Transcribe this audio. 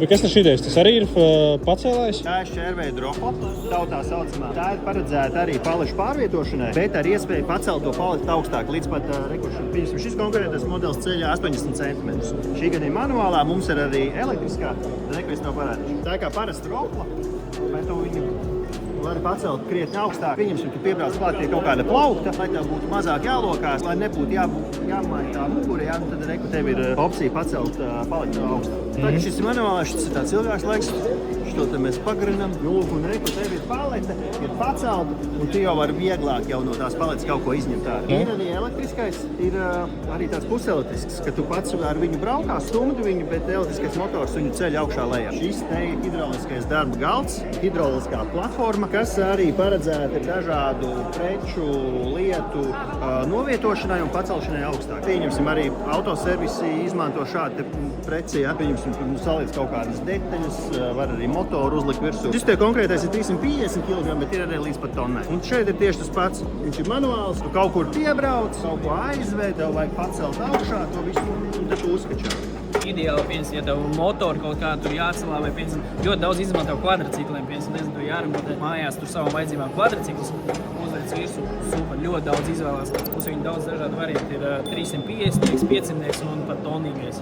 Bet kas tas idejas? Tas arī ir pacēlājs? Tā ir šķērvēja dropla, tautā saucamā. Tā ir paredzēta arī palešu pārvietošanai, bet ar iespēju pacelt to paleti augstāk līdz pat rekuršam. Šis konkrētais modelis ceļā 80 cm. Šī gan ir manuālā, mums ir arī elektriskā, neko es tev parādīšu. Tā ir kā parasta dropla, bet tu viņu vari pacelt krietni augstāk. Pieņemsim, tu piebrauc klāt pie kaut kāda plaukta, lai tev būtu mazāk jālokās, lai nebūtu jāmaina tā mugure, tad reku tev ir opcija pacelt paleti augstāk. Tagad šis ir manuālais, šis ir tāds ilgāks laiks. Šo te mēs pagarinam. Lūk, un reku tev ir palete, ir pacelta, un tu jau vari vieglāk jau no tās paletes kaut ko izņemt ārā. Ir arī elektriskais, ir arī tāds puselektisks, ka tu pats ar viņu braukā, stumdi viņu, bet elektriskais motors viņu ceļ augšā lejā. Šis te ir hidrauliskais darba galds, hidrauliskā platforma, kas arī paredzēta dažādu preču, lietu novietošanai un pacelšanai augstāk. Pieņemsim, arī autoservisi izmanto šādu preci, ja? Pieņemsim, tu saliec kaut kādas detaļas, var arī motoru uzlikt virsū. Šis te konkrētais ir 350 kg, bet ir arī līdz pat tonnai. Un šeit ir tieši tas pats. Viņš ir manuāls, tu kaut kur piebrauc, kaut ko aizved, tev vajag pacelt augšā to visu un tad tu uzskačā. Ideāli, piemēram, ja tev motoru kaut kā tur jāatcelā, vai, piemēram, ļoti daudz izmanto kvadricikliem, piemēram, nezinu, tu jāremontē mājās tur savam vajadzībām kvadriciklus, uzliec virsū, super, ļoti daudz izvēlās. Mums viņi daudz dažādu variantu ir 350, 500 un pat tonīgais.